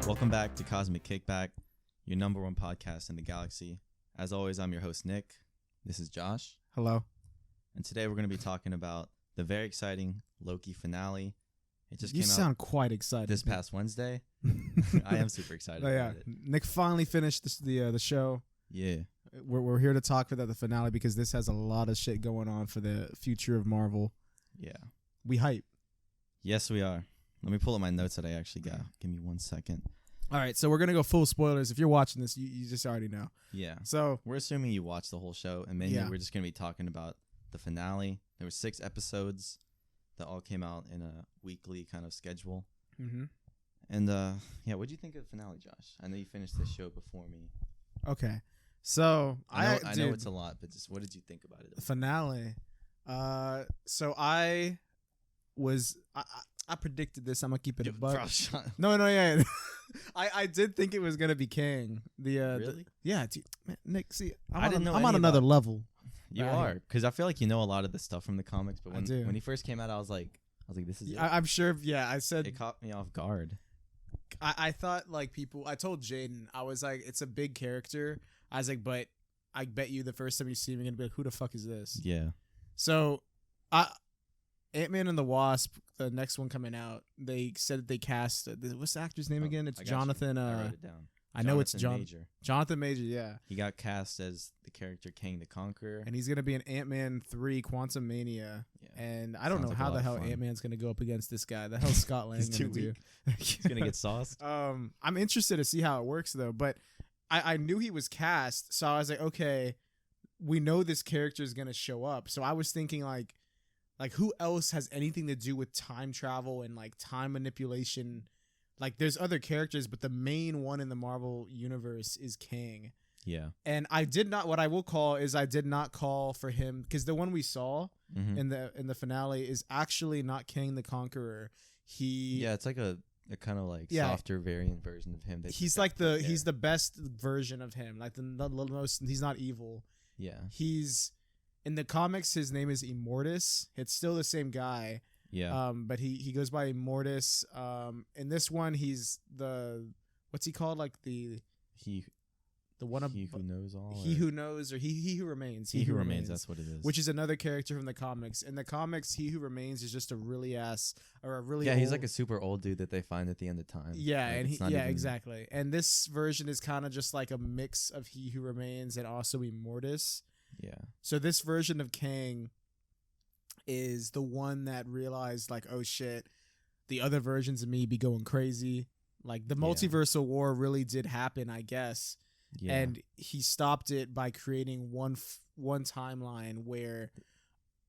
Welcome back to Cosmic Kickback, your number one podcast in the galaxy. As always, I'm your host, Nick. This is Josh. Hello. And today we're going to be talking about the very exciting Loki finale. It just You came sound out quite excited. this past Wednesday. I am super excited Oh, yeah. about it. Nick finally finished the show. Yeah. We're here to talk about the finale because this has a lot of shit going on for the future of Marvel. Yeah. We hype. Yes, we are. Let me pull up my notes that I actually got. Give me 1 second. All right, so we're going to go full spoilers. If you're watching this, you just already know. Yeah. So We're assuming you watched the whole show, and mainly Yeah. we're just going to be talking about the finale. There were 6 episodes that all came out in a weekly kind of schedule. mhm. And, yeah, what did you think of the finale, Josh? I know you finished the show before me. Okay. So I know it's a lot, but just what did you think about it? the finale. So I predicted this. I'm gonna keep it a buck. No, yeah. I did think it was gonna be Kang. Really? Yeah, dude, man, Nick. See, I didn't know I'm on any another about- level. You Right. are, because I feel like you know a lot of the stuff from the comics. But I do. when he first came out, I was like, this is it. I'm sure. Yeah, I said. It caught me off guard. I thought like people. I told Jaden. I was like, it's a big character. I was like, but I bet you the first time you see him, you're gonna be like, who the fuck is this? Yeah. So, Ant-Man and the Wasp, the next one coming out, they said they cast. What's the actor's name again? It's I got you. Jonathan. I wrote it down. I know it's Jonathan Major. Jonathan Major. Yeah, He got cast as the character Kang the Conqueror. and he's gonna be in Ant-Man 3: Quantum Mania. Yeah. And I don't Sounds know like a how lot the of hell fun. Ant-Man's gonna go up against this guy. The hell's Scott Lang He's gonna too do? He's gonna get sauced. I'm interested to see how it works though, but I knew he was cast, so I was like, okay, we know this character is gonna show up. So I was thinking like who else has anything to do with time travel and like time manipulation? Like there's other characters, but the main one in the Marvel universe is Kang. Yeah. And I did not call for him because the one we saw Mhm. in the finale is actually not Kang the Conqueror. Yeah, it's like a kind of like Yeah. softer variant version of him. They He's just like have to put he's there. the best version of him. Like the most. He's not evil. Yeah. He's in the comics. His name is Immortus. It's still the same guy. Yeah. But he goes by Immortus. In this one, he's what's he called? Like the one He who knows all. he who knows or he who remains. He who remains. That's what it is. Which is another character from the comics. In the comics, he who remains is just a really yeah, he's old- like a super old dude that they find at the end of time. Yeah, Like, and it's not even- exactly. And this version is kind of just like a mix of He Who Remains and also Immortus. Yeah. So this version of Kang is the one that realized like, oh shit, the other versions of me be going crazy. Like the Yeah. multiversal war really did happen, I guess. Yeah. And he stopped it by creating one timeline where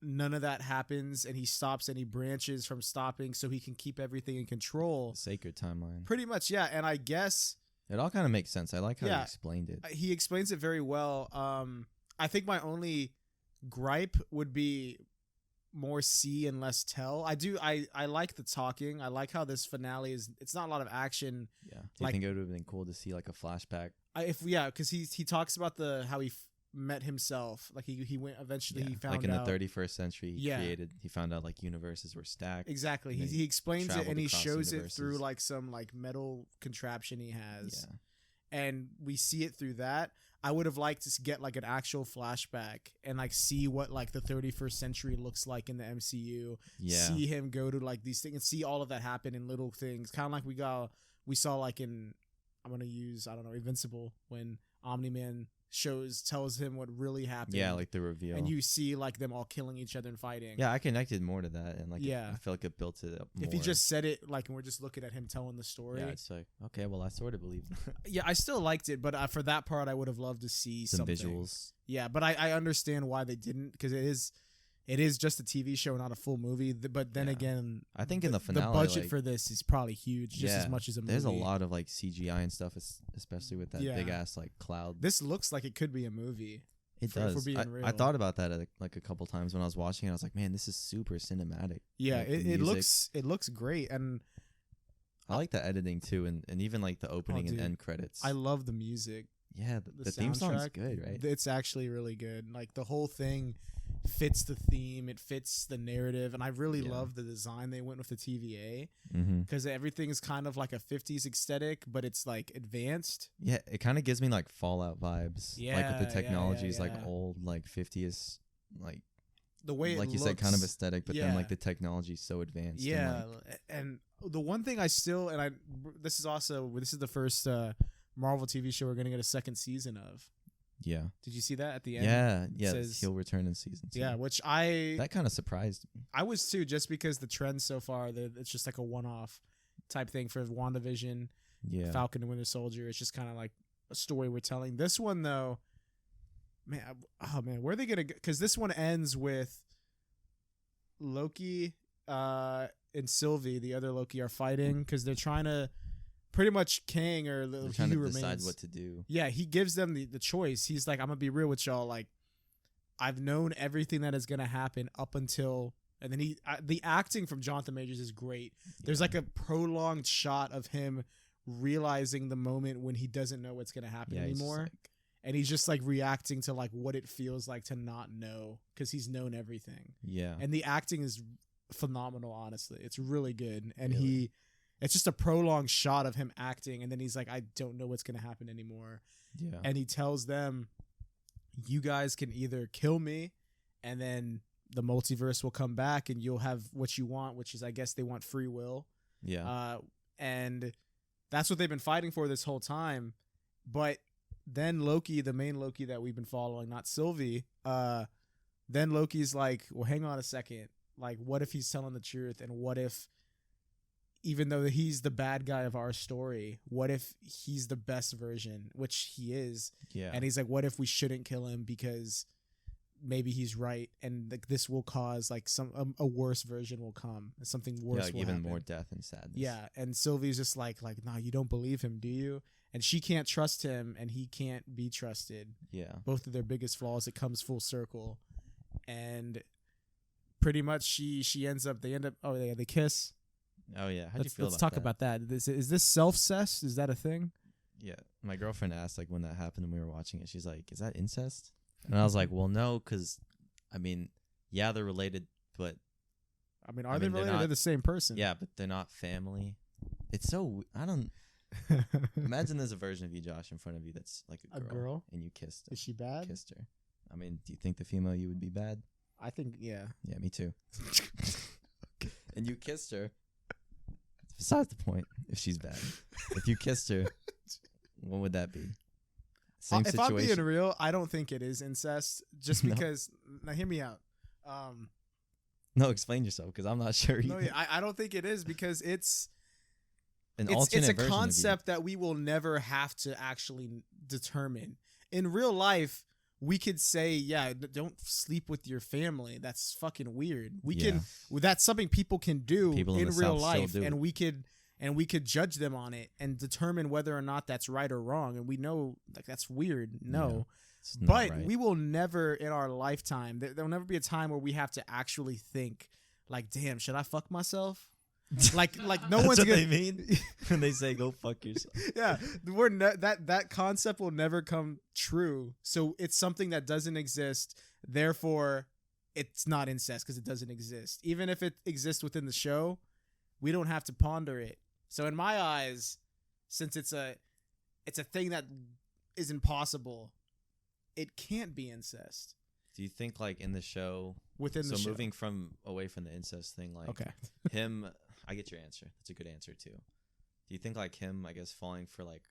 none of that happens, and he stops and he branches from stopping so he can keep everything in control. The sacred timeline. Pretty much, yeah. And I guess It all kind of makes sense. I like how Yeah. you explained it. he explains it very well. I think my only gripe would be more see and less tell. I like the talking. I like how this finale is. It's not a lot of action. Yeah. Do you like- think it would have been cool to see like a flashback? Because he talks about how he met himself. Like he went eventually. Yeah. He found like in out the 31st century, Yeah. he found out like universes were stacked. exactly. and then He explains it traveled and he across shows it through universes. like some like metal contraption he has. Yeah. And we see it through that. I would have liked to get like an actual flashback and like see what like the 31st century looks like in the MCU. Yeah. See him go to like these things and see all of that happen in little things. Kind of like we saw like in, I'm going to use, I don't know, Invincible, when Omni-Man tells him what really happened. Yeah, like the reveal. and you see like them all killing each other and fighting. Yeah, I connected more to that, and like Yeah. I feel like it built it up more. If he just said it like, and we're just looking at him telling the story. yeah, it's like okay, well I sort of believe Yeah, I still liked it, but for that part, I would have loved to see some something. visuals. Yeah, but I understand why they didn't, because it is just a TV show, not a full movie. But then Yeah. again, I think in the the finale, budget like, for this is probably huge, just as yeah, much as a movie. there's a lot of like CGI and stuff, especially with that Yeah. big ass like cloud. This looks like it could be a movie. It if we're does. being I real. thought about that like a couple times when I was watching it. I was like, man, this is super cinematic. Yeah, Like, the it music. looks great, and I like the editing too, and even like the opening and dude. end credits. I love the music. yeah, the theme song's soundtrack, good, right? It's actually really good. Like the whole thing fits the theme, it fits the narrative, and I really Yeah. love the design they went with the TVA Mm-hmm. because everything is kind of like a 50s aesthetic, but it's like advanced. Yeah, it kind of gives me like Fallout vibes. Like Yeah, with the yeah, technology is like yeah. old, like 50s, like The way it like you looks, said, kind of aesthetic, but then yeah. like the technology is so advanced. Yeah, And, like, and the one thing I still this is the first Marvel TV show we're gonna get a second season of. yeah. Did you see that at the end? Yeah, yeah. says- He'll return in season 2. Yeah, which I That kind of surprised me. was too, just because the trend so far, it's just like a one-off type thing for WandaVision, Yeah. Falcon and Winter Soldier. It's just kind of like a story we're telling. This one though, man, where are they gonna go? Because this one ends with Loki and Sylvie, the other Loki, are fighting because they're trying to pretty much Kang or They're he trying who to remains. decide what to do. Yeah, he gives them the choice. He's like, I'm gonna be real with y'all. Like, I've known everything that is gonna happen up until, and then the acting from Jonathan Majors is great. There's like a prolonged shot of him realizing the moment when he doesn't know what's gonna happen he's just anymore, like- and he's just like reacting to like what it feels like to not know because he's known everything. yeah. And the acting is phenomenal. Honestly, it's really good, and Really? it's just a prolonged shot of him acting, and then he's like, I don't know what's gonna happen anymore. Yeah. And he tells them, you guys can either kill me and then the multiverse will come back and you'll have what you want, which is, I guess they want free will. Yeah. And that's what they've been fighting for this whole time. But then Loki, the main Loki that we've been following, not Sylvie, then Loki's like, well, hang on a second. Like, what if he's telling the truth? And what if, even though he's the bad guy of our story, what if he's the best version, which he is? yeah. And he's like, what if we shouldn't kill him because maybe he's right, and like this will cause like a worse version will come, something worse yeah, like will even happen. more death and sadness. Yeah, and Sylvie's just like, nah, you don't believe him, do you? And she can't trust him, and he can't be trusted. Yeah. Both of their biggest flaws. It comes full circle, and pretty much she ends up. They end up. Oh, they kiss. Oh yeah. How'd you feel Let's about talk that? about that. Is this self-cessed? Is that a thing? Yeah. My girlfriend asked like when that happened and we were watching it. She's like, "Is that incest?" And I was like, "Well, no, because I mean, yeah, they're related, but I mean, I are they mean, they're related? They're not- the same person. yeah, but they're not family. It's so I don't imagine there's a version of you, Josh, in front of you that's like A girl? and you kissed Is she bad? kissed her. I mean, do you think the female you would be bad? I think, yeah. Yeah, me too. And you kissed her. Besides the point, if she's bad, if you kissed her, what would that be? Same If I'm situation. being real, I don't think it is incest. Just No. because, now hear me out. No, explain yourself because I'm not sure. No, either. yeah, I don't think it is because it's An it's alternate a version of you. concept that we will never have to actually determine. In real life, we could say, yeah, don't sleep with your family. That's fucking weird. We Yeah. can, that's something people can do People in in the real South still life, do and it. we could judge them on it and determine whether or not that's right or wrong. And we know, like, that's weird. No. It's not But right. we will never in our lifetime, there'll never be a time where we have to actually think like, damn, should I fuck myself? like no That's one's what gonna they mean when they say go fuck yourself. yeah, that concept will never come true. So it's something that doesn't exist. Therefore, it's not incest because it doesn't exist. Even if it exists within the show, we don't have to ponder it. So in my eyes, since it's a thing that is impossible, it can't be incest Do you think like in the show? within the So show. moving away from the incest thing, like Okay. him, I get your answer. That's a good answer too. Do you think like him, I guess, falling for like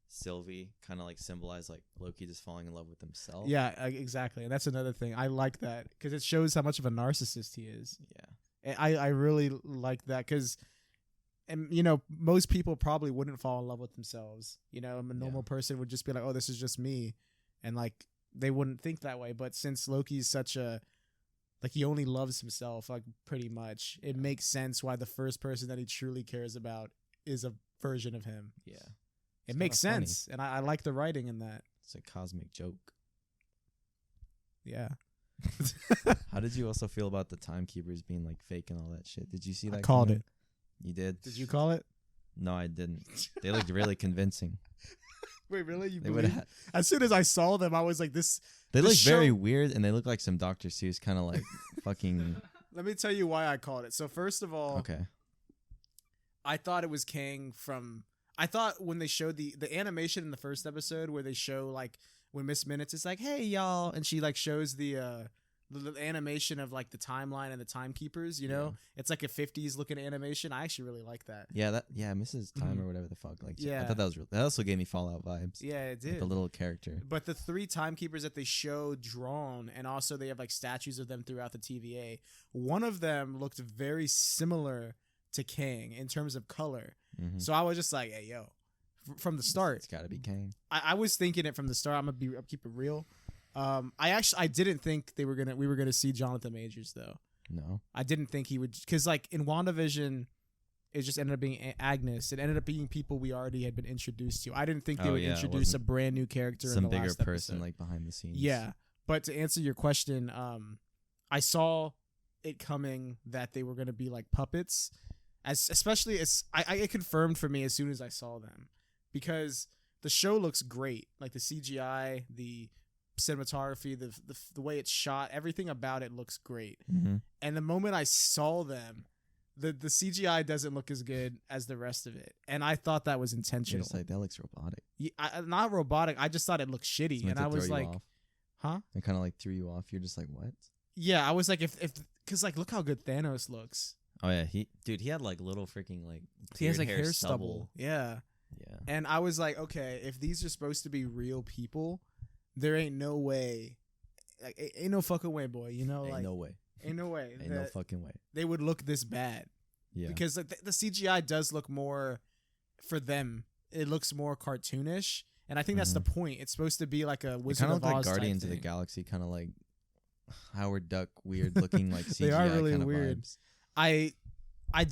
Sylvie, kind of like symbolized like Loki just falling in love with himself? Yeah, exactly. And that's another thing. I like that because it shows how much of a narcissist he is. Yeah. I really like that because, and you know, most people probably wouldn't fall in love with themselves. You know, a normal person would just be like, "Oh, this is just me," and like they wouldn't think that way. But since Loki's such a like he only loves himself, like pretty much, it makes sense why the first person that he truly cares about is a version of him. Yeah. It It's makes kinda funny. sense, and I like the writing in that. It's a cosmic joke. Yeah, How did you also feel about the timekeepers being like fake and all that shit? Did you see that? I called coming? it. You did? Did you call it? No, I didn't. They looked really convincing. Wait, really? You They believe? would. As soon as I saw them, I was like, this. They the look show- very weird, and they look like some Dr. Seuss kind of like fucking. Let me tell you why I called it. So first of all, Okay. I thought it was Kang from. I thought when they showed the animation in the first episode where they show like when Miss Minutes is like, "Hey y'all," and she like shows the animation of like the timeline and the timekeepers. You know, it's like a 50s looking animation. I actually really like that. Yeah, Mrs. Time Mhm. or whatever the fuck. Like, Yeah. I thought that was real. That also gave me Fallout vibes. Yeah, it Like did. the little character. But the 3 timekeepers that they show drawn, and also they have like statues of them throughout the TVA. One of them looked very similar to Kang in terms of color. Mhm. So I was just like, "Hey, yo!" From the start, It's got to be Kang. I was thinking it from the start. I'll keep it real. I didn't think we were gonna see Jonathan Majors though. No. I didn't think he would, because like in WandaVision, it just ended up being Agnes. It ended up being people we already had been introduced to. I didn't think they Oh, would yeah, it introduce a wasn't brand new character Some in the bigger last person episode. like behind the scenes. Yeah, but to answer your question, I saw it coming that they were going to be like puppets, especially as it confirmed for me as soon as I saw them, because the show looks great, like the CGI, the cinematography, the way it's shot, everything about it looks great. Mm-hmm. And the moment I saw them, the CGI doesn't look as good as the rest of it, and I thought that was You're intentional. just like, that looks robotic. Not robotic. I just thought it looked shitty, It's meant and to I was throw you like, off. huh? It kind of like threw you off. You're just like, what? Yeah, I was like, if because like look how good Thanos looks. Oh yeah, he had like little freaking like He has like beard hair stubble. Yeah. Yeah. And I was like, okay, if these are supposed to be real people, there ain't no way, like ain't no fucking way, boy. You know, Ain't like no way. ain't no way Ain't no that fucking way. they would look this bad. Yeah. Because like the CGI does look more, for them, it looks more cartoonish, and I think that's the point. It's supposed to be like a Wizard kind of of like Oz type Guardians of the thing. Galaxy, kind of like Howard Duck, weird looking like CGI They are really kind of weird. vibes. I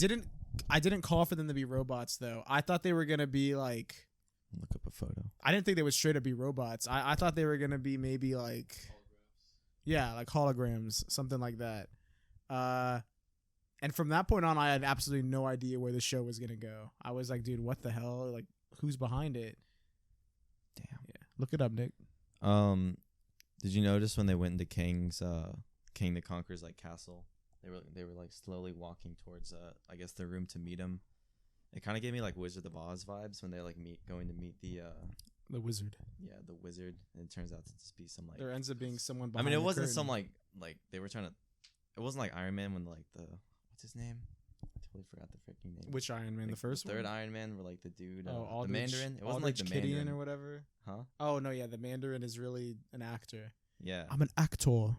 didn't call for them to be robots though. I thought they were gonna be like. Look up a photo. I didn't think they would straight up be robots. I thought they were gonna be maybe like, yeah, like holograms, something like that. And from that point on, I had absolutely no idea where the show was gonna go. I was like, dude, what the hell? Like, who's behind it? Damn. Yeah, look it up, Nick. Did you notice when they went into Kang's King the Conqueror's like castle? They were like slowly walking towards I guess the room to meet him. It kind of gave me like Wizard of Oz vibes when they like going to meet the wizard. yeah, the wizard, and it turns out to just be some like There ends up being someone I behind mean, it the wasn't curtain. some like they were trying to. It wasn't like Iron Man when like what's his name? I totally forgot the freaking name. Which Iron Man? Like, the first third one? Iron Man, where like the dude, Oh, the Aldrich, Mandarin. It wasn't like the Aldrich Gideon Mandarin or whatever. huh? Oh no, yeah, the Mandarin is really an actor. Yeah, I'm an actor.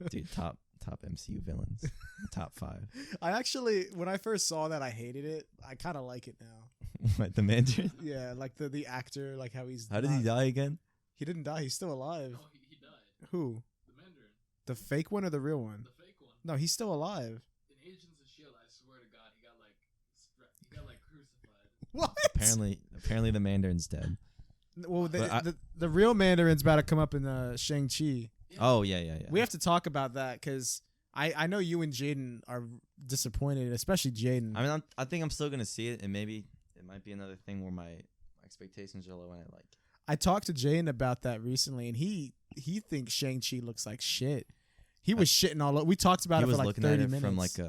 dude, top MCU villains, top 5. I actually, when I first saw that, I hated it. I kind of like it now. What, the Mandarin? Yeah, like the actor, like how he's. How did he die again? He didn't die. He's still alive. Oh, he died. Who? The Mandarin. The fake one or the real one? The fake one. No, he's still alive. In Agents of S.H.I.E.L.D., I swear to God, he got like crucified. What? Apparently the Mandarin's dead. Well, But the real Mandarin's about to come up in Shang-Chi. Oh yeah. We have to talk about that because I know you and Jaden are disappointed, especially Jaden. I mean, I think I'm still gonna see it, and maybe it might be another thing where my expectations are low, and I talked to Jaden about that recently, and he thinks Shang-Chi looks like shit. He was shitting all over. We talked about he it for was like looking 30 at it minutes. from like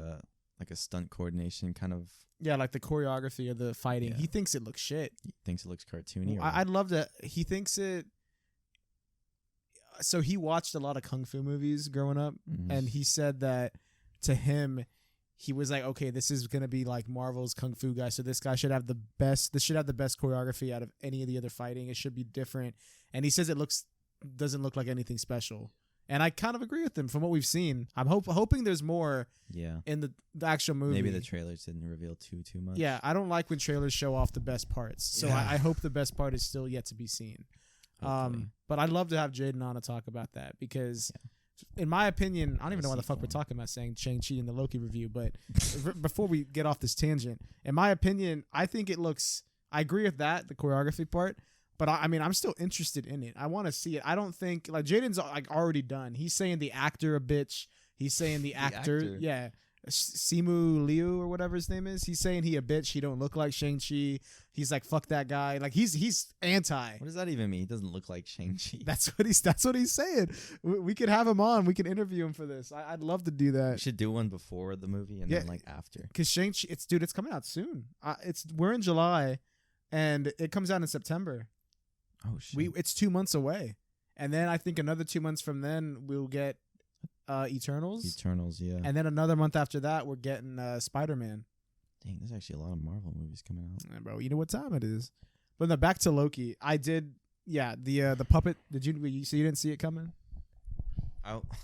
a stunt coordination kind of. Yeah, like the choreography of the fighting. Yeah. He thinks it looks shit. He thinks it looks cartoony. Or I'd love to. He thinks it. So he watched a lot of kung fu movies growing up, Mhm. and he said that to him, he was like, okay, this is gonna be like Marvel's kung fu guy. So this guy should have the best. This should have the best choreography out of any of the other fighting. It should be different. And he says it doesn't look like anything special. And I kind of agree with him from what we've seen. I'm hoping there's more yeah. in the actual movie. Maybe the trailers didn't reveal too much. Yeah, I don't like when trailers show off the best parts. So Yeah. I hope the best part is still yet to be seen. Hopefully. But I'd love to have Jaden on to talk about that because, in my opinion, I don't even know why the fuck we're form. talking about saying Shang-Chi in the Loki review. But before we get off this tangent, in my opinion, I think it looks. I agree with that, the choreography part. But I mean, I'm still interested in it. I want to see it. I don't think like Jaden's like already done. He's saying the actor a bitch. He's saying the actor. actor? Yeah. Simu Liu or whatever his name is. He's saying he a bitch. He don't look like Shang-Chi. He's like, fuck that guy. Like he's anti. What does that even mean? He doesn't look like Shang-Chi. That's what he's saying. We could have him on. We can interview him for this. I'd love to do We that. should do one before the movie and Yeah. then like after. Cause Shang-Chi, it's coming out soon. We're in July, and it comes out in September. Oh shit. It's 2 months away, and then I think another 2 months from then we'll get Eternals, Eternals, yeah. and then another month after that we're getting Spider-Man. Dang, there's actually a lot of Marvel movies coming out. Yeah, bro, you know what time it is. But no, back to Loki. I did, yeah. The puppet. Did you? So you didn't see it coming?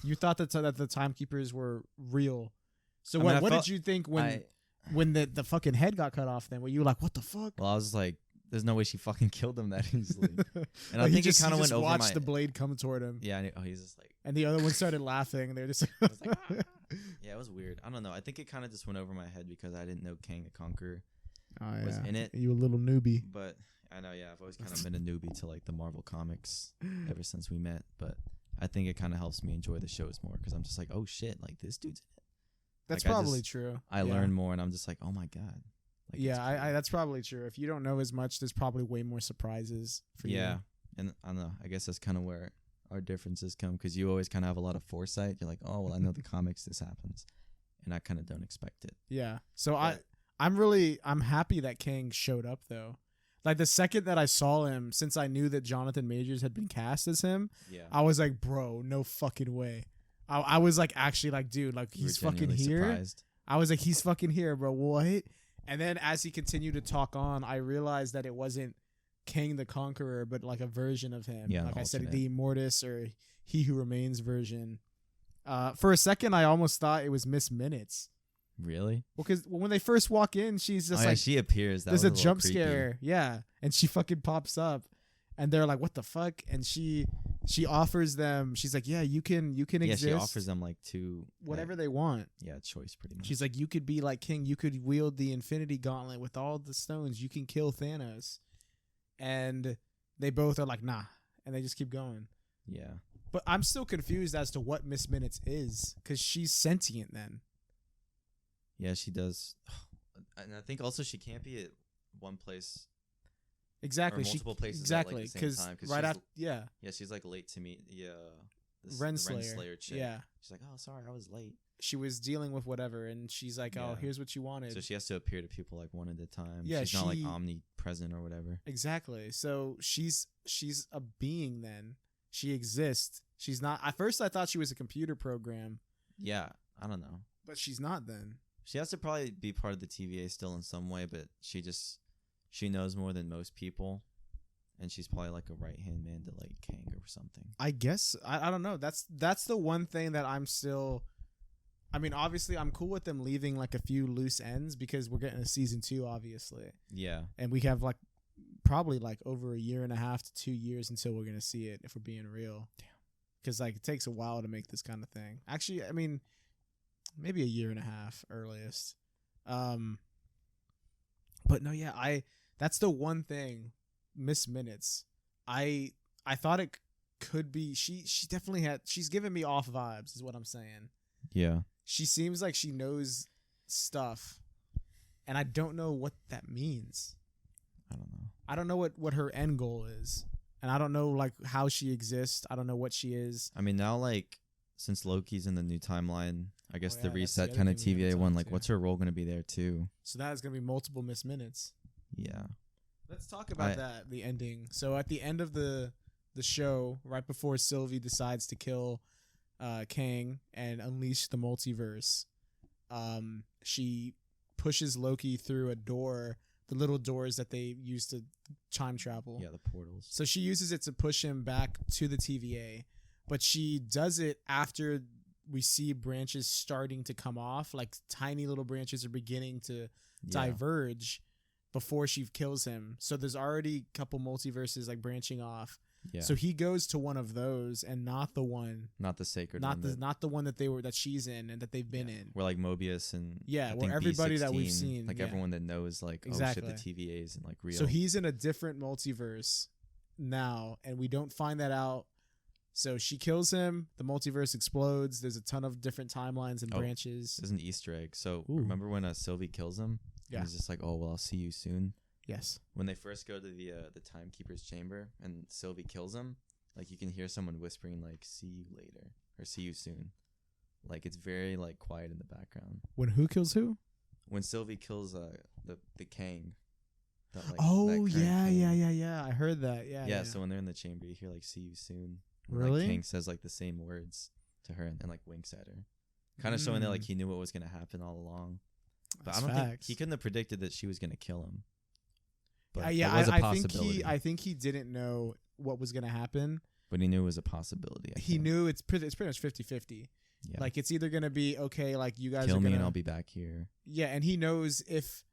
You thought that the timekeepers were real. So I mean, what did you think when the fucking head got cut off? Then were you like, what the fuck? Well, I was like, there's no way she fucking killed him that easily. And I Like, think it kind of went over my. Watched the blade come toward him. Yeah, he's just like. And the other one started laughing, and they're just. I was like, "Ah." Yeah, it was weird. I don't know. I think it kind of just went over my head because I didn't know Kang the Conqueror was in it. You a little newbie. But I know, yeah, I've always kind of been a newbie to like the Marvel comics ever since we met. But I think it kind of helps me enjoy the shows more because I'm just like, oh shit, like this dude's in it. That's Like, probably true. I learn more, and I'm just like, oh my god. Like, Yeah, it's cool. that's probably true. If you don't know as much, there's probably way more surprises for you. Yeah, and I don't know. I guess that's kind of where our differences come because you always kind of have a lot of foresight. You're like, oh well, I know the comics this happens, and I kind of don't expect it. Yeah. So But- I'm happy that Kang showed up though. Like the second that I saw him, since I knew that Jonathan Majors had been cast as him, Yeah, I was like, bro, no fucking way. I was like, actually, like, dude, like You were he's fucking genuinely here. surprised. I was like, he's fucking here, bro. What? And then as he continued to talk on, I realized that it wasn't Kang the Conqueror, but like a version of him. Yeah, Like I said, alternate. the Immortus or He Who Remains version. For a second, I almost thought it was Miss Minutes. Really? Well, because when they first walk in, she's just Oh, yeah, like, she appears. That there's was a little jump creepy. scare. Yeah. And she fucking pops up. And they're like, what the fuck? And she offers them, she's like, yeah, you can Yeah, exist. she offers them like two. whatever they want. Yeah, choice pretty much. She's like, you could be like King. You could wield the Infinity Gauntlet with all the stones. You can kill Thanos. And they both are like, nah. And they just keep going. Yeah. But I'm still confused as to what Miss Minutes is. Because she's sentient then. Yeah, she does. And I think also she can't be at one place. Exactly. Or multiple places exactly. at like the same Because time, 'cause right she's- after, yeah. Yeah, she's like late to meet the Renslayer. Renslayer chick. Yeah. She's like, oh, sorry, I was late. She was dealing with whatever. And she's like, oh, Yeah. here's what you wanted. So she has to appear to people like one at a time. Yeah, she's not like she- omnipresent or whatever. Exactly. So she's a being then. She exists. She's not. At first, I thought she was a computer program, Yeah, I don't know. but she's not then. She has to probably be part of the TVA still in some way, but she knows more than most people, and she's probably like a right hand man to like Kang or something. I guess I don't know. That's the one thing that I'm still. I mean, obviously, I'm cool with them leaving like a few loose ends because we're getting a season 2, obviously, Yeah, and we have like probably like over a year and a half to 2 years until we're gonna see it if we're being real. Damn. Because like it takes a while to make this kind of thing. Actually, I mean, maybe a year and a half earliest. But no, yeah, that's the one thing. Miss Minutes, I thought it could be. She definitely she's giving me off vibes, is what I'm saying. yeah. She seems like she knows stuff, and I don't know what that means. I don't know. I don't know what her end goal is, and I don't know like how she exists. I don't know what she is. I mean, now like since Loki's in the new timeline, I guess Oh, the yeah, that's reset the kind other of thing we TVA haven't one. talked Like, to. what's her role gonna be there too? So that is gonna be multiple Miss Minutes. Yeah. Let's talk about that. The ending. So at the end of the show, right before Sylvie decides to kill Kang and unleash the multiverse, she pushes Loki through a door, the little doors that they use to time travel. Yeah, the portals. So she uses it to push him back to the TVA, but she does it after we see branches starting to come off, like tiny little branches are beginning to diverge before she kills him. So there's already a couple multiverses like branching off. Yeah. So he goes to one of those and not the one, not the sacred not one. not the one that she's in and that they've been in. Where like Mobius and Yeah, I where think everybody that we've B16, seen, like yeah. everyone that knows like Exactly. oh shit, the TVA isn't like real. So he's in a different multiverse now, and we don't find that out So she kills him. The multiverse explodes. There's a ton of different timelines and branches. There's an Easter egg. So Ooh. remember when Sylvie kills him? Yeah. And he's just like, oh, well, I'll see you soon. Yes. When they first go to the timekeeper's chamber and Sylvie kills him, like you can hear someone whispering like, see you later or see you soon. Like it's very like quiet in the background. When who kills who? When Sylvie kills the Kang. That, like, Oh, that current yeah, Kang. yeah. I heard that. Yeah. So when they're in the chamber, you hear like, see you soon. And, Really? Like, Kang says like the same words to her and like winks at her. Kind of showing that like he knew what was going to happen all along. But That's I don't think facts. he couldn't have predicted that she was going to kill him. But yeah, it was a I possibility. think he didn't know what was going to happen. But he knew it was a possibility. He knew it's pretty much 50-50. Yeah. Like it's either going to be okay, like you guys kill are me gonna, and I'll be back here. Yeah, and he knows if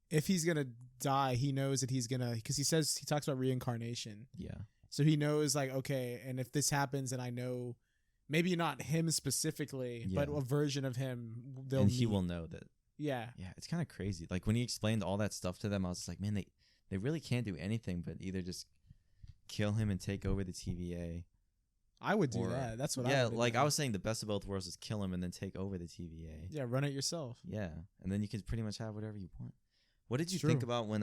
he's going to die, he knows that he's going to, because he talks about reincarnation. Yeah. So he knows like, okay, and if this happens and I know maybe not him specifically, but a version of him, and he will know that. Yeah. Yeah, it's kind of crazy. Like when he explained all that stuff to them, I was just like, man, they really can't do anything but either just kill him and take over the TVA. I would do that. That's what I would. Yeah, like I was saying, the best of both worlds is kill him and then take over the TVA. Yeah, run it yourself. Yeah, and then you can pretty much have whatever you want. What did you think about when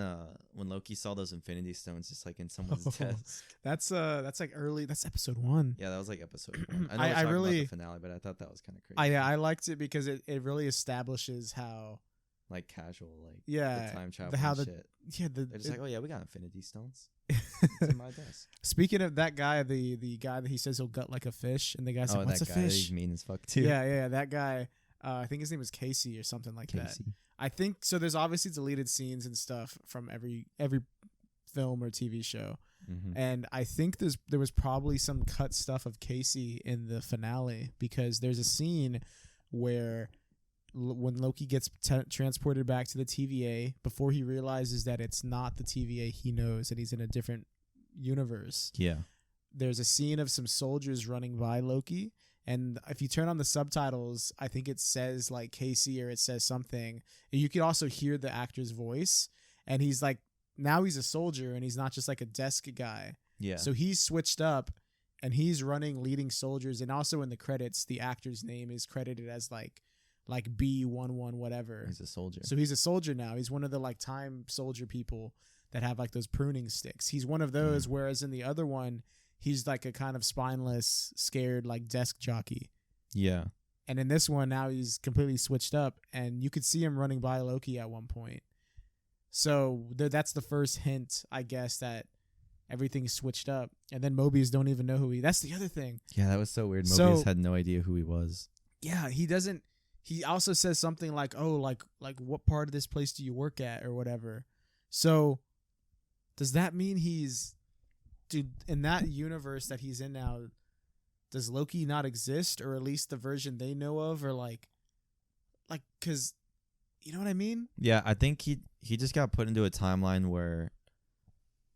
Loki saw those Infinity Stones just like in someone's desk? That's like early. That's episode 1. Yeah, that was like episode 1. I know I we're really talking about the finale, but I thought that was kind of crazy. I liked it because it really establishes how like casual, like the time travel, how shit. They're just like, oh yeah, we got Infinity Stones. It's in my desk. Speaking of that guy, the guy that he says he'll gut like a fish, and the guy's like, "What's a fish?" He's mean as fuck too. Yeah, that guy. I think his name was Casey or something like that. I think so. There's obviously deleted scenes and stuff from every film or TV show, and I think there was probably some cut stuff of Casey in the finale because there's a scene where when Loki gets transported back to the TVA, before he realizes that it's not the TVA he knows and he's in a different universe. Yeah. There's a scene of some soldiers running by Loki, and if you turn on the subtitles, I think it says like Casey or it says something. You can also hear the actor's voice, and he's like, now he's a soldier and he's not just like a desk guy. Yeah. So he's switched up and he's running, leading soldiers, and also in the credits, the actor's name is credited as like B11 whatever. He's a soldier. So he's a soldier now. He's one of the like time soldier people that have like those pruning sticks. He's one of those, whereas in the other one, he's like a kind of spineless, scared like desk jockey. Yeah. And in this one, now he's completely switched up, and you could see him running by Loki at one point. So that's the first hint, I guess, that everything's switched up. And then Mobius don't even know who he. That's the other thing. Yeah, that was so weird. Mobius had no idea who he was. Yeah, he doesn't. He also says something like, "Oh, like what part of this place do you work at, or whatever." So, does that mean dude, in that universe that he's in now? Does Loki not exist, or at least the version they know of, or like, cause, you know what I mean? Yeah, I think he just got put into a timeline where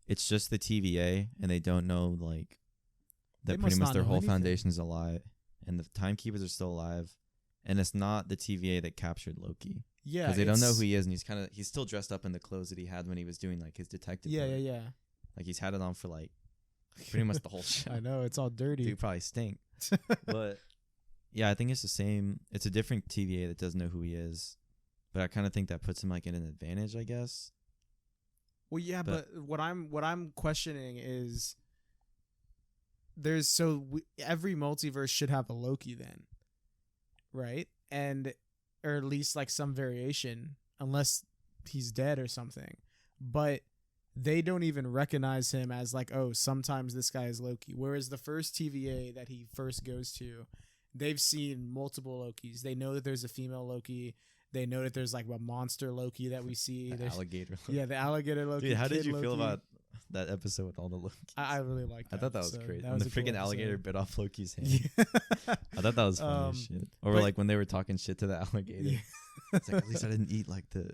it's just the TVA, and they don't know like that pretty much their whole foundation's alive, and the timekeepers are still alive. And it's not the TVA that captured Loki. Yeah. Because they don't know who he is, and he's still dressed up in the clothes that he had when he was doing like his detective work. Yeah. Like he's had it on for like pretty much the whole show. I know, it's all dirty. Dude probably stink. But yeah, I think it's the same. It's a different TVA that doesn't know who he is. But I kind of think that puts him like in an advantage, I guess. Well, yeah, but what I'm questioning is every multiverse should have a Loki then. Right? Or at least like some variation, unless he's dead or something. But they don't even recognize him as like, oh, sometimes this guy is Loki. Whereas the first TVA that he first goes to, they've seen multiple Lokis. They know that there's a female Loki. They know that there's like a monster Loki that we see. The alligator Loki. Yeah, the alligator Loki. Dude, how did you feel about that episode with all the Lokis? I really liked that. I thought that was crazy. When the freaking alligator bit off Loki's hand. Yeah. I thought that was funny as shit. Or like when they were talking shit to the alligator. Yeah. It's like, at least I didn't eat like the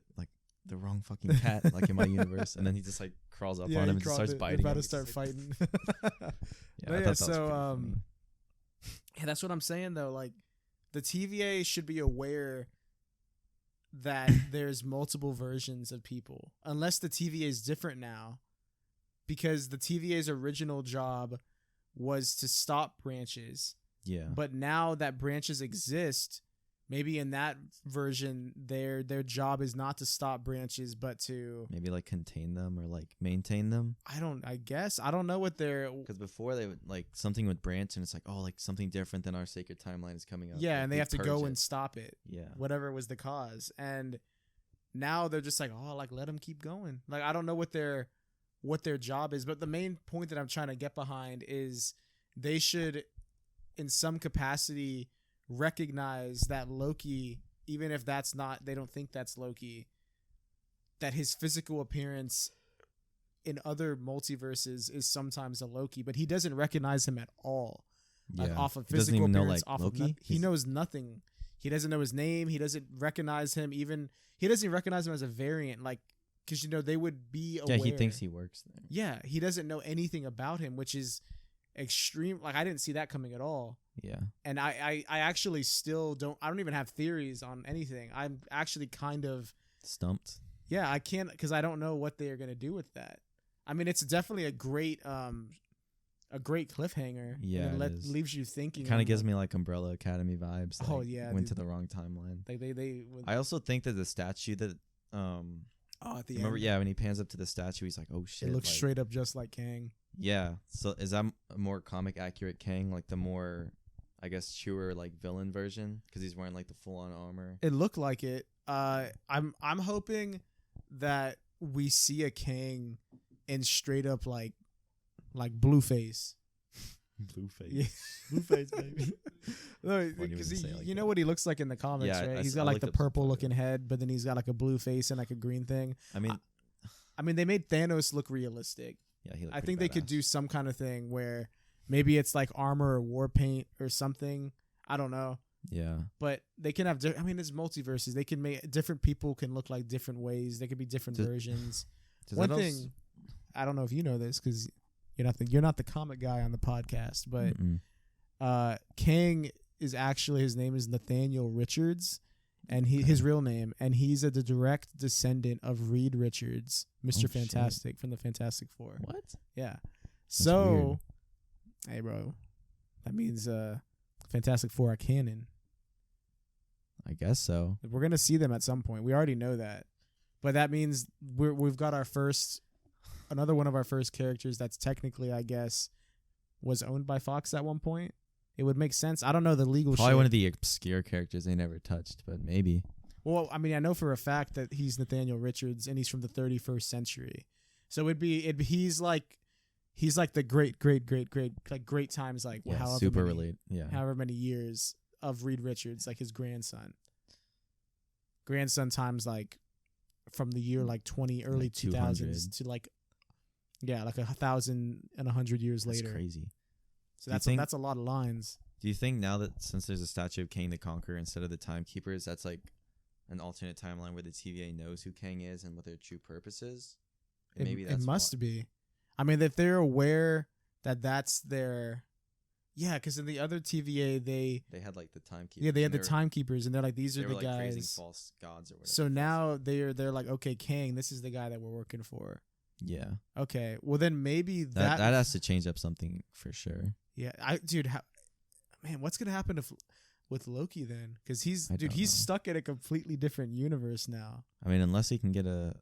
wrong fucking cat like in my universe. And then he just like crawls up on him and just starts biting him. About to start fighting. Yeah, I thought that was funny. Yeah, that's what I'm saying though. Like the TVA should be aware that there's multiple versions of people, unless the TVA is different now, because the TVA's original job was to stop branches. Yeah. But now that branches exist, maybe in that version, their job is not to stop branches, but to maybe like contain them or like maintain them. I guess I don't know what they're. Because before they would like something would branch and it's like, oh, like something different than our sacred timeline is coming up. Yeah, like, and they have to purge go it. and stop it. Yeah. Whatever was the cause, and now they're just like, oh, like let them keep going. Like I don't know what their job is, but the main point that I'm trying to get behind is they should, in some capacity, recognize that Loki, even if that's not, they don't think that's Loki, that his physical appearance in other multiverses is sometimes a Loki, but he doesn't recognize him at all. Yeah. Like off of He doesn't physical even know, appearance, like, off Loki? of he knows nothing. He doesn't know his name. He doesn't recognize him. Even he doesn't even recognize him as a variant, like because they would be aware. Yeah, he thinks he works there. Yeah, he doesn't know anything about him, which is extreme. Like I didn't see that coming at all. Yeah. And I actually still don't. I don't even have theories on anything. I'm actually kind of stumped. Yeah, I can't because I don't know what they are gonna do with that. I mean, it's definitely a great cliffhanger. Yeah, and it is. leaves you thinking. Kind of gives me like Umbrella Academy vibes. Like, Oh, yeah, went dude. to the wrong timeline. Like they I also think that the statue that at the remember, end. yeah, when he pans up to the statue, he's like, oh shit. It looks like, straight up just like Kang. Yeah. So is that a more comic accurate Kang, like the more, I guess, truer like villain version because he's wearing like the full on armor? It looked like it. I'm hoping that we see a Kang in straight up like Blueface. Blueface. Yeah. Blueface, baby. No, Funny because when you say it like you know that. what he looks like in the comics, Yeah, right? I He's s- got I like looked the up some purple photos. looking head, but then he's got like a blue face and like a green thing. I mean, They made Thanos look realistic. yeah, he looked I pretty think they could badass. do some kind of thing where maybe it's like armor or war paint or something. I don't know. Yeah. But they can have. I mean, it's multiverses. They can make different people can look like different ways. They could be different Does- versions. Does One that also- thing, I don't know if you know this because you're not the comic guy on the podcast, but Mm-mm. Kang is actually his name is Nathaniel Richards, and his real name, and he's the direct descendant of Reed Richards, Mr. Oh, shit. Fantastic from the Fantastic Four. What? Yeah. That's So, hey, bro, that means Fantastic Four are canon. I guess so. We're gonna see them at some point. We already know that, but that means we've got another one of our first characters that's technically, I guess, was owned by Fox at one point. It would make sense. I don't know the legal. Probably shit. one of the obscure characters they never touched, but maybe. Well, I mean, I know for a fact that he's Nathaniel Richards and he's from the 31st century. So he's like the great times, like Yeah, however super many, relate. Yeah. however many years of Reed Richards, like his grandson. Grandson times like from the year like early Like 2000s to like 1,000 and 100 years That's later. crazy. So Do you think- that's a lot of lines. Do you think now that since there's a statue of Kang the Conqueror instead of the Timekeepers, that's like an alternate timeline where the TVA knows who Kang is and what their true purpose is? And maybe It that's must be. I mean, if they're aware that that's their, yeah, because in the other TVA they they had like the Timekeepers. they had and the they were- timekeepers and they're like these are They were the like praising guys. false gods or whatever. So now they're like, okay, Kang, this is the guy that we're working for. yeah, Okay, well then maybe that has to change up something for sure. yeah, man, what's gonna happen with Loki then? Because he's I don't know. stuck in a completely different universe now. I mean, unless he can get a,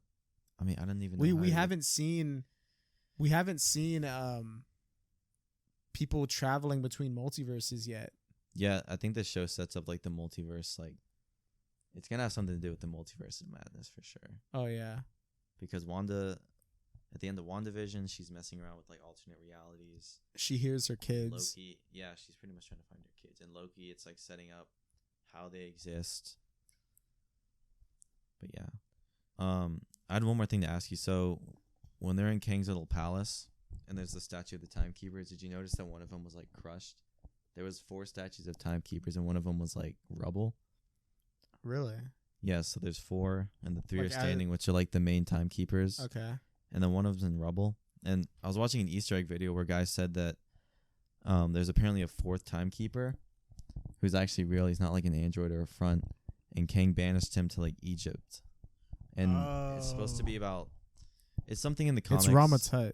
I mean, I don't even know. We how we he- haven't seen people traveling between multiverses yet. Yeah, I think this show sets up like the multiverse. Like, it's gonna have something to do with the multiverse of madness for sure. Oh yeah. Because Wanda, at the end of WandaVision, she's messing around with like alternate realities. She hears her kids. Loki, yeah, she's pretty much trying to find her kids. And Loki, it's like setting up how they exist. But yeah, I had one more thing to ask you. So, when they're in Kang's little palace, and there's the statue of the Timekeepers, did you notice that one of them was like crushed? There was 4 statues of Timekeepers, and one of them was like rubble. Really? Yeah, so there's 4, and the 3 Like, are standing, which are like the main Timekeepers. Okay. And then one of them's in rubble. And I was watching an Easter egg video where guys said that there's apparently a 4th timekeeper who's actually real. He's not like an android or a front. And Kang banished him to like Egypt. And it's supposed to be about. It's something in the comics. It's Ramatut.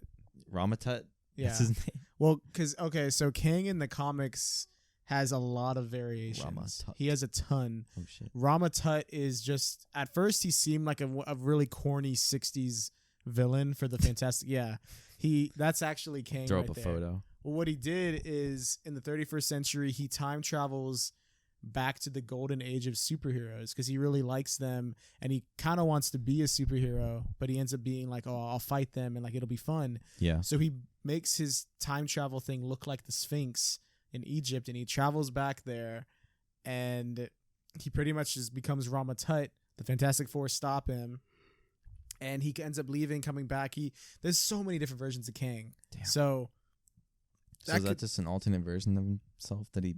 Ramatut. Yeah. That's his name. Well, because so Kang in the comics has a lot of variations. Rama-Tut. He has a ton. Oh shit. Rama-Tut is just at first he seemed like a really corny '60s villain for the Fantastic. Yeah, that's actually Kang. Throw right up a there. photo. Well, what he did is in the 31st century, he time travels back to the golden age of superheroes because he really likes them and he kind of wants to be a superhero, but he ends up being like, oh, I'll fight them and like it'll be fun. Yeah. So he makes his time travel thing look like the Sphinx in Egypt, and he travels back there, and he pretty much just becomes Rama-Tut. The Fantastic Four stop him, and he ends up leaving, coming back. There's so many different versions of Kang. Damn. So is that just an alternate version of himself that he?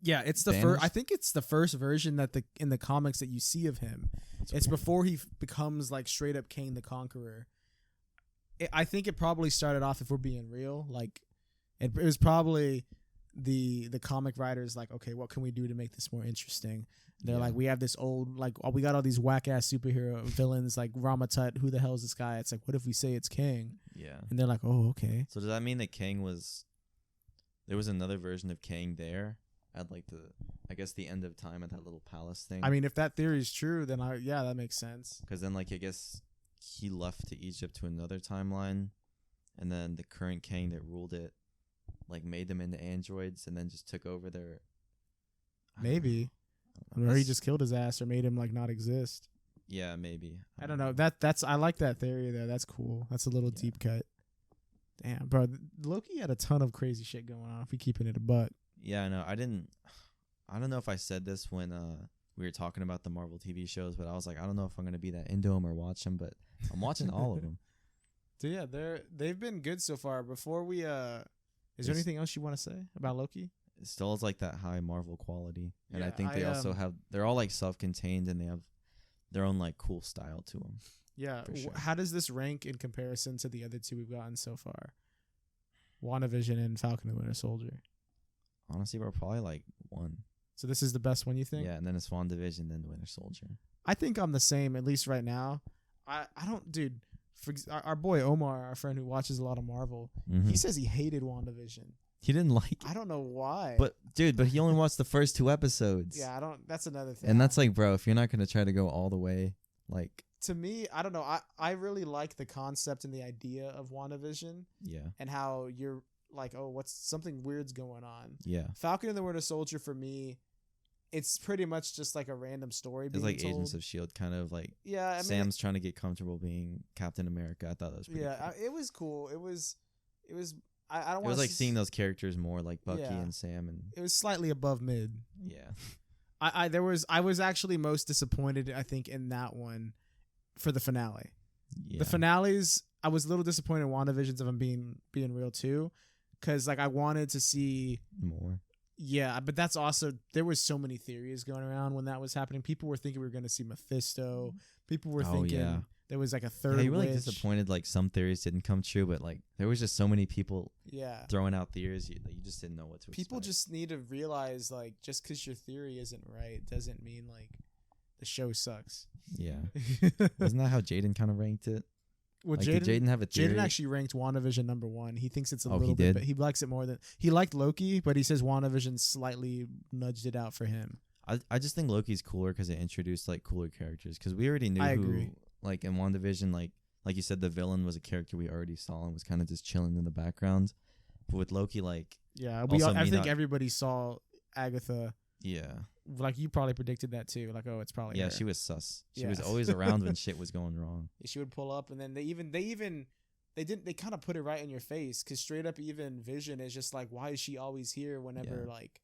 Yeah, it's the first. I think it's the first version that in the comics that you see of him. It's before he becomes like straight up Kang the Conqueror. I think it probably started off, if we're being real, like it was probably the comic writers like, okay, what can we do to make this more interesting? They're like, we have this old, like, we got all these whack ass superhero villains like Rama-Tut. Who the hell is this guy? It's like, what if we say it's Kang? Yeah. And they're like, oh, okay. So does that mean that there was another version of Kang there at like I guess the end of time at that little palace thing? I mean, if that theory is true, then that makes sense. Because then like I guess he left to Egypt to another timeline, and then the current Kang that ruled it like made them into androids and then just took over their. Maybe. Or he just killed his ass or made him like not exist. Yeah, maybe. I don't know. I like that theory there. That's cool. That's a little deep cut. Damn, bro. Loki had a ton of crazy shit going on if we keeping it a buck. Yeah, I know. I don't know if I said this when we were talking about the Marvel TV shows, but I was like, I don't know if I'm gonna be that into them or watch them, but I'm watching all of them. So yeah, they've been good so far. Before we is there anything else you want to say about Loki? It still has like that high Marvel quality, and Yeah, I think they also they're all like self-contained and they have their own like cool style to them. Yeah. Sure. How does this rank in comparison to the other two we've gotten so far? WandaVision and Falcon and Winter Soldier. Honestly, we're probably like one. So this is the best one, you think? Yeah, and then it's WandaVision, then Winter Soldier. I think I'm the same, at least right now. I don't, dude. Our boy Omar, our friend who watches a lot of Marvel, he says he hated WandaVision. He didn't like it. I don't know why. But he only watched the first 2 episodes. Yeah, that's another thing. And that's like, bro, if you're not gonna try to go all the way, like, to me, I don't know. I really like the concept and the idea of WandaVision. Yeah. And how you're like, oh, what's something weird's going on. Yeah. Falcon and the Winter Soldier for me, it's pretty much just like a random story being told. It's like Agents of S.H.I.E.L.D. kind of like, yeah, I mean, Sam's trying to get comfortable being Captain America. I thought that was pretty cool. It was cool. It was I don't want to. It was like seeing those characters more like Bucky and Sam, and it was slightly above mid. Yeah. I was actually most disappointed, I think, in that one for the finale. Yeah. The finales, I was a little disappointed in WandaVision's, if I'm being real too, because like I wanted to see more. Yeah, but that's also, there was so many theories going around when that was happening. People were thinking we were going to see Mephisto. People were thinking there was like a third witch. Really disappointed like some theories didn't come true, but like there was just so many people throwing out theories you just didn't know what to expect. People just need to realize like just because your theory isn't right doesn't mean like the show sucks. Yeah. Wasn't that how Jaden kind of ranked it? Well, like, did Jaden have a theory? Jaden actually ranked WandaVision number 1. He thinks it's a little bit, but he likes it more than he liked Loki, but he says WandaVision slightly nudged it out for him. I just think Loki's cooler because it introduced like cooler characters, because we already knew who, like in WandaVision, like you said, the villain was a character we already saw and was kind of just chilling in the background. But with Loki, like I think everybody saw Agatha. Yeah. Like you probably predicted that too. Like, oh, it's probably her. She was sus. She was always around when shit was going wrong. She would pull up, and then they kind of put it right in your face, because straight up even Vision is just like, why is she always here whenever like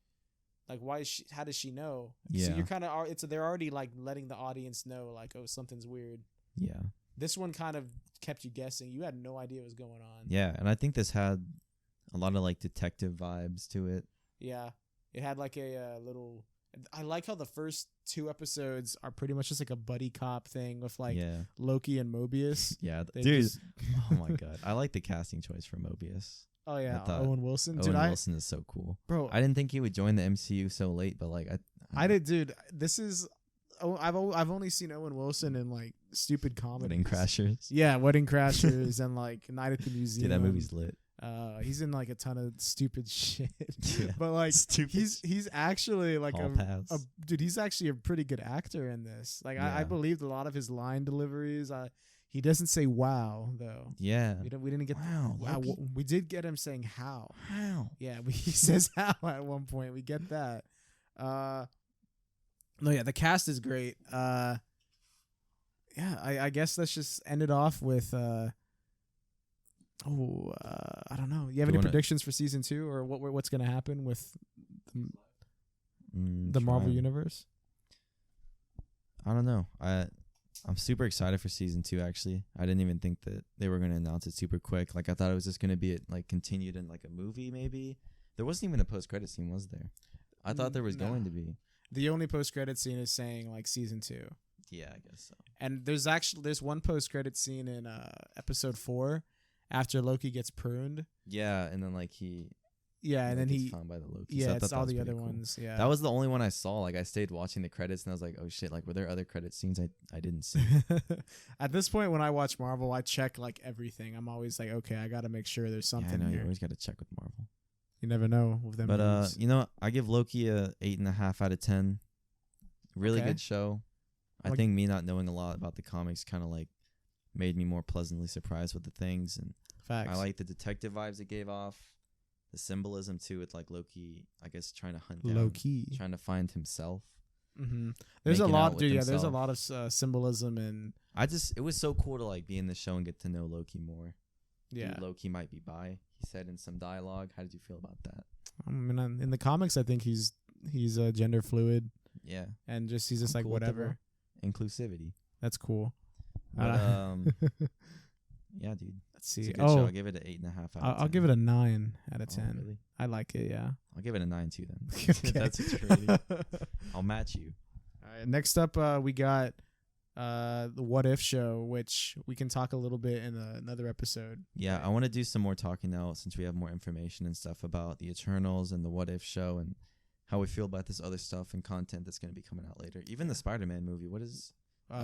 why is she? How does she know? Yeah. So you're kind of they're already like letting the audience know like, oh, something's weird. Yeah. This one kind of kept you guessing. You had no idea what was going on. Yeah, and I think this had a lot of like detective vibes to it. Yeah, it had like a little. I like how the first 2 episodes are pretty much just like a buddy cop thing with like Loki and Mobius. Yeah, dude. Oh my god, I like the casting choice for Mobius. Oh yeah, Owen Wilson. Owen Wilson is so cool, bro. I didn't think he would join the MCU so late, but like I did, dude. This is. I've only seen Owen Wilson in like stupid comedies. Wedding Crashers. Yeah, Wedding Crashers and like Night at the Museum. Dude, that movie's lit. He's in like a ton of stupid shit. Yeah. But like Stupid he's actually like Hall a pass. dude. He's actually a pretty good actor in this. Like I Yeah. believed a lot of his line deliveries. He doesn't say wow though. Yeah. We didn't get Wow. wow. Loki. We did get him saying how. How? Yeah, he says how at one point. We get that. No, yeah, the cast is great. Yeah, I guess let's just end it off with I don't know. You have Do any you wanna- predictions for season 2 or what's going to happen with the Marvel Trying. universe? I don't know. I'm super excited for season 2. Actually, I didn't even think that they were going to announce it super quick. Like I thought it was just going to be like continued in like a movie. Maybe there wasn't even a post credit scene, was there? I thought there was No. going to be. The only post credit scene is saying like season 2. Yeah, I guess so. And there's one post credit scene in episode 4 after Loki gets pruned. Yeah, and then like he. Yeah, and then gets he found by the Loki. yeah, So I it's thought that all was the other pretty cool. ones. Yeah. That was the only one I saw. Like I stayed watching the credits and I was like, oh shit! Like were there other credit scenes I didn't see? At this point, when I watch Marvel, I check like everything. I'm always like, okay, I got to make sure there's Yeah, I something know you here. always got to check with Marvel. You never know with them. But movies. you know, I give Loki a 8.5 out of 10. Really Okay. good show. I Like- think me not knowing a lot about the comics kind of like made me more pleasantly surprised with the things, and Facts. I like the detective vibes it gave off. The symbolism too, with like Loki, I guess trying to hunt down, low key. trying to find himself. Mm-hmm. There's a making out lot, with dude. Yeah, there's a himself. lot of symbolism and It was so cool to like be in the show and get to know Loki more. yeah. Dude, Loki might be bi. He said in some dialogue. How did you feel about that? I mean, in the comics, I think he's gender fluid Yeah, and he's just I'm like cool with it, whatever. inclusivity. That's cool. But yeah, dude. Let's It's see. a good show. Oh, I'll give it an 8.5 out of 10. I'll give it a 9 out of 10. Really? I like it. Yeah. I'll give it a 9 too then. Okay. That's what you're rating. I'll match you. All right. Next up, we got the What If show, which we can talk a little bit in another episode. Yeah, I want to do some more talking now since we have more information and stuff about the Eternals and the What If show and how we feel about this other stuff and content that's going to be coming out later. Even the Spider-Man movie. What is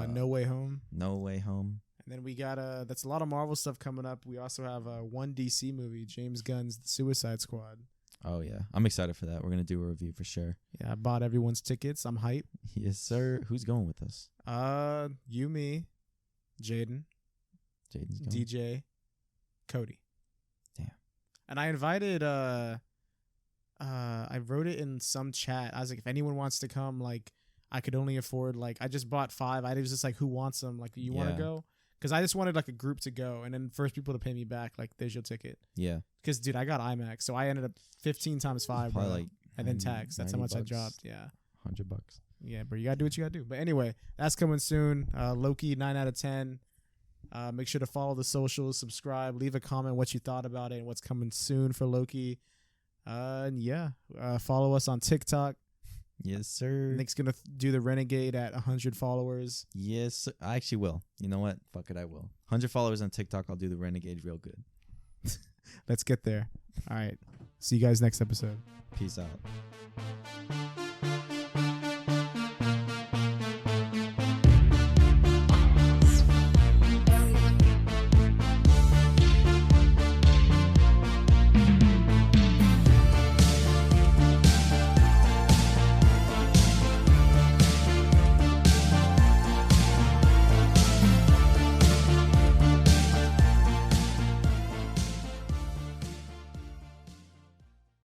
No Way Home. No Way Home? And then we got that's a lot of Marvel stuff coming up. We also have one DC movie, James Gunn's The Suicide Squad. Oh, yeah. I'm excited for that. We're going to do a review for sure. Yeah, I bought everyone's tickets. I'm hype. Yes, sir. Who's going with us? You, me, Jaden, Jaden's going. DJ, Cody. Damn. And I invited I wrote it in some chat. I was like, if anyone wants to come, like I could only afford like I just bought 5. I was just like, who wants them? Like, you want to Yeah. go? Because I just wanted like a group to go, and then first people to pay me back, like, there's your ticket. Yeah. Because dude, I got IMAX, so I ended up 15 times 5, bro. Probably like And then 90 tax. That's how much I $90. dropped. Yeah. $100. Yeah, bro. You gotta do what you gotta do. But anyway, that's coming soon. Loki, 9 out of 10. Make sure to follow the socials, subscribe, leave a comment what you thought about it and what's coming soon for Loki. And yeah, follow us on TikTok. Yes, sir. Nick's gonna do the Renegade at 100 followers. Yes, sir. I actually will. You know what? Fuck it, I will. 100 followers on TikTok. I'll do the Renegade real good. Let's get there. All right. See you guys next episode. Peace out.